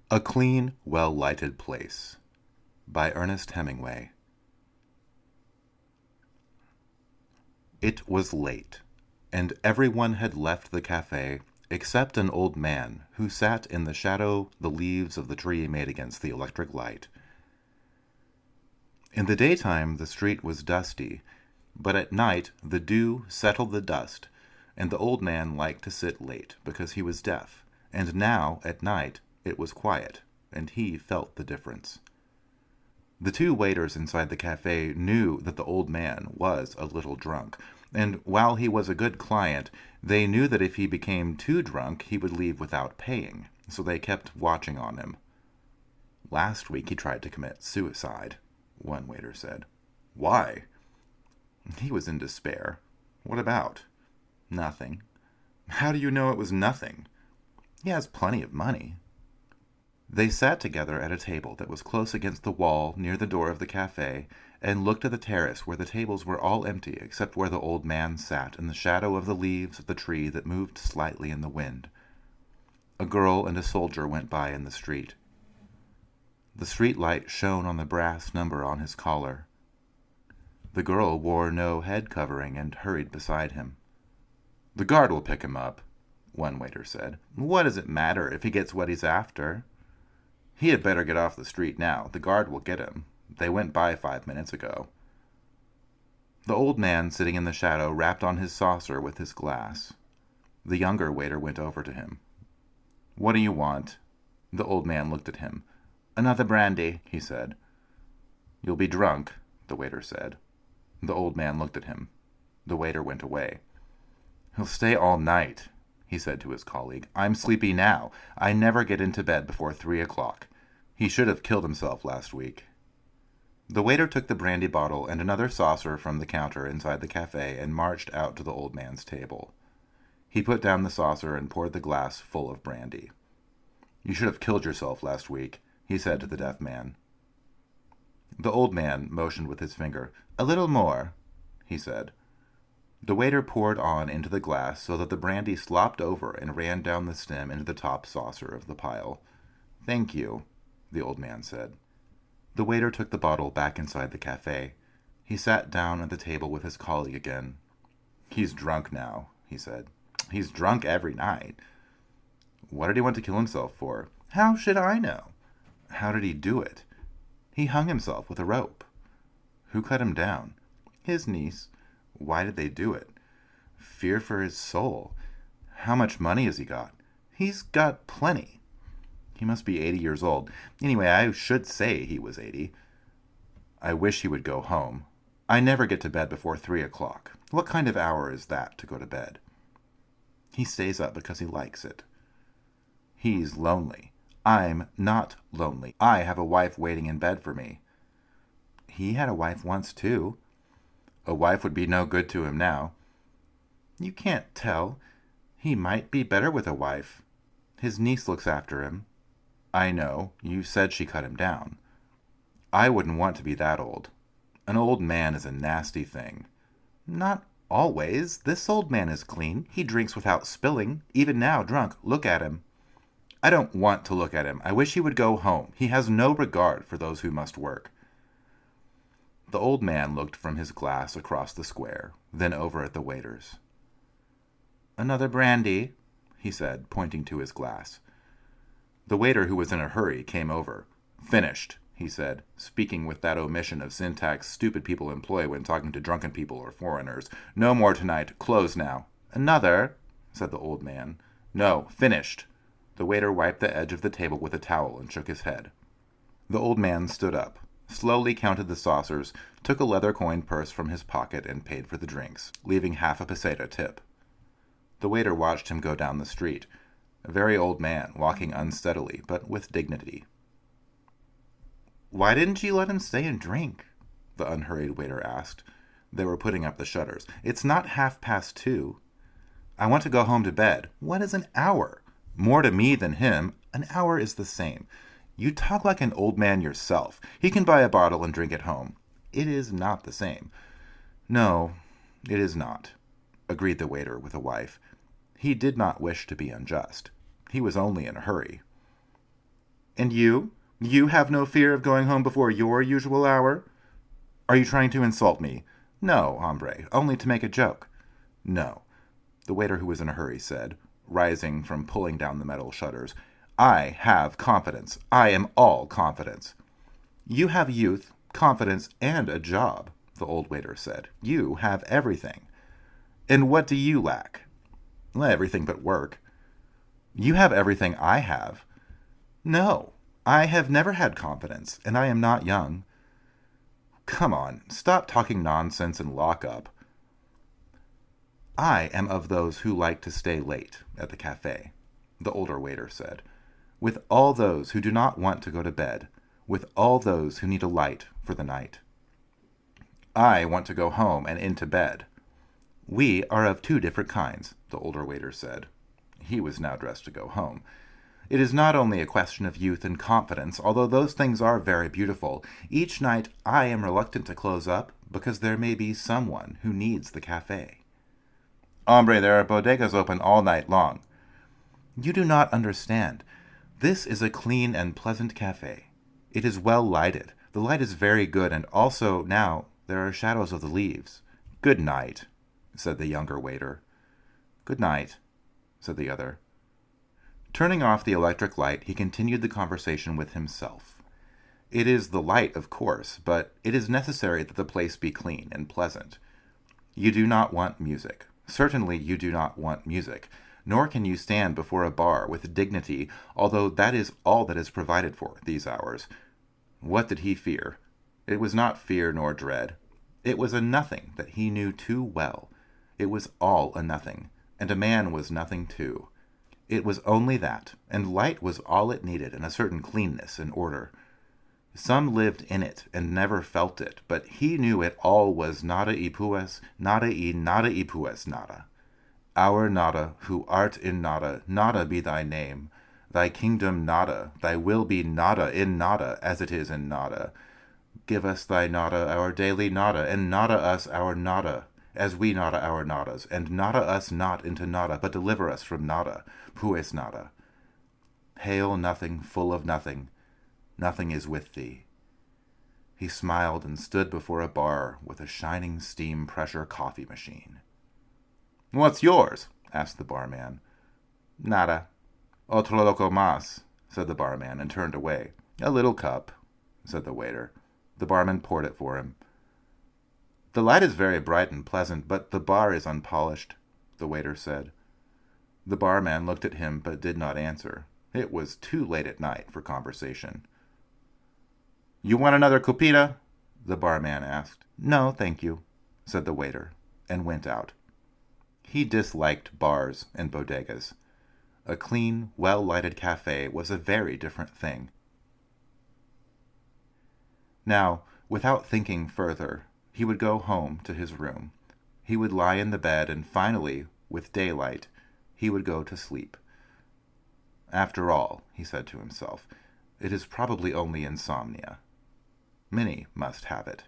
A Clean, Well-Lighted Place by Ernest Hemingway. It was late, and everyone had left the cafe except an old man who sat in the shadow the leaves of the tree made against the electric light. In the daytime the street was dusty, but at night the dew settled the dust, and the old man liked to sit late because he was deaf, and now, at night, it was quiet, and he felt the difference. The two waiters inside the cafe knew that the old man was a little drunk, and while he was a good client, they knew that if he became too drunk, he would leave without paying, so they kept watching on him. "Last week he tried to commit suicide," one waiter said. "Why?" "He was in despair." "What about?" "Nothing." "How do you know it was nothing?" "He has plenty of money." They sat together at a table that was close against the wall near the door of the cafe and looked at the terrace where the tables were all empty except where the old man sat in the shadow of the leaves of the tree that moved slightly in the wind. A girl and a soldier went by in the street. The street light shone on the brass number on his collar. The girl wore no head covering and hurried beside him. "The guard will pick him up," one waiter said. "What does it matter if he gets what he's after?" "He had better get off the street now. The guard will get him. They went by 5 minutes ago." The old man sitting in the shadow rapped on his saucer with his glass. The younger waiter went over to him. "What do you want?" The old man looked at him. "Another brandy," he said. "You'll be drunk," the waiter said. The old man looked at him. The waiter went away. "He'll stay all night," he said to his colleague. "I'm sleepy now. I never get into bed before 3 o'clock. He should have killed himself last week." The waiter took the brandy bottle and another saucer from the counter inside the cafe and marched out to the old man's table. He put down the saucer and poured the glass full of brandy. "You should have killed yourself last week," he said to the deaf man. The old man motioned with his finger. "A little more," he said. The waiter poured on into the glass so that the brandy slopped over and ran down the stem into the top saucer of the pile. "Thank you," the old man said. The waiter took the bottle back inside the cafe. He sat down at the table with his colleague again. "He's drunk now," he said. "He's drunk every night." "What did he want to kill himself for?" "How should I know?" "How did he do it?" "He hung himself with a rope." "Who cut him down?" "His niece." "Why did they do it?" "Fear for his soul." "How much money has he got?" "He's got plenty." "He must be 80 years old. Anyway, I should say he was 80. I wish he would go home. I never get to bed before 3 o'clock. What kind of hour is that to go to bed?" "He stays up because he likes it." "He's lonely. I'm not lonely. I have a wife waiting in bed for me." "He had a wife once, too." "A wife would be no good to him now." "You can't tell. He might be better with a wife. His niece looks after him." "I know. You said she cut him down." "I wouldn't want to be that old. An old man is a nasty thing." "Not always. This old man is clean. He drinks without spilling. Even now, drunk. Look at him." "I don't want to look at him. I wish he would go home. He has no regard for those who must work." The old man looked from his glass across the square, then over at the waiters. "Another brandy," he said, pointing to his glass. The waiter, who was in a hurry, came over. "Finished," he said, speaking with that omission of syntax stupid people employ when talking to drunken people or foreigners. "No more tonight. Close now." "Another," said the old man. "No, finished." The waiter wiped the edge of the table with a towel and shook his head. The old man stood up, slowly counted the saucers, took a leather-coined purse from his pocket, and paid for the drinks, leaving half a peseta tip. The waiter watched him go down the street, a very old man, walking unsteadily, but with dignity. "Why didn't you let him stay and drink?" the unhurried waiter asked. They were putting up the shutters. "It's not 2:30. "I want to go home to bed." "What is an hour?" "More to me than him. An hour is the same." "You talk like an old man yourself. He can buy a bottle and drink at home." "It is not the same." "No, it is not," agreed the waiter with a wife. He did not wish to be unjust. He was only in a hurry. And you? You have no fear of going home before your usual hour? Are you trying to insult me? No, hombre, only to make a joke. No, the waiter, who was in a hurry, said, rising from pulling down the metal shutters. I have confidence. I am all confidence. You have youth, confidence, and a job, the old waiter said. You have everything. And what do you lack? Everything but work. You have everything I have. No, I have never had confidence, and I am not young. Come on, stop talking nonsense and lock up. I am of those who like to stay late at the cafe, the older waiter said, with all those who do not want to go to bed, with all those who need a light for the night. I want to go home and into bed. We are of two different kinds, the older waiter said. He was now dressed to go home. It is not only a question of youth and confidence, although those things are very beautiful. Each night I am reluctant to close up because there may be someone who needs the cafe. Hombre, there are bodegas open all night long. You do not understand. This is a clean and pleasant cafe. It is well lighted. The light is very good, and also now there are shadows of the leaves. Good night, said the younger waiter. Good night, said the other. Turning off the electric light, he continued the conversation with himself. It is the light, of course, but it is necessary that the place be clean and pleasant. You do not want music. Certainly you do not want music, nor can you stand before a bar with dignity, although that is all that is provided for these hours. What did he fear? It was not fear nor dread. It was a nothing that he knew too well. It was all a nothing, and a man was nothing too. It was only that, and light was all it needed, and a certain cleanness and order. Some lived in it and never felt it, but he knew it all was nada y pues, nada y pues nada. Our nada, who art in nada, nada be thy name. Thy kingdom nada, thy will be nada in nada, as it is in nada. Give us thy nada, our daily nada, and nada us our nada, as we nada our nadas, and nada us not into nada, but deliver us from nada, pues nada. Hail nothing, full of nothing. Nothing is with thee. He smiled and stood before a bar with a shining steam pressure coffee machine. What's yours? Asked the barman. Nada. Otro loco más, said the barman, and turned away. A little cup, said the waiter. The barman poured it for him. The light is very bright and pleasant, but the bar is unpolished, the waiter said. The barman looked at him but did not answer. It was too late at night for conversation. You want another copita? The barman asked. No, thank you, said the waiter, and went out. He disliked bars and bodegas. A clean, well-lighted cafe was a very different thing. Now, without thinking further, he would go home to his room. He would lie in the bed, and finally, with daylight, he would go to sleep. After all, he said to himself, it is probably only insomnia. Many must have it.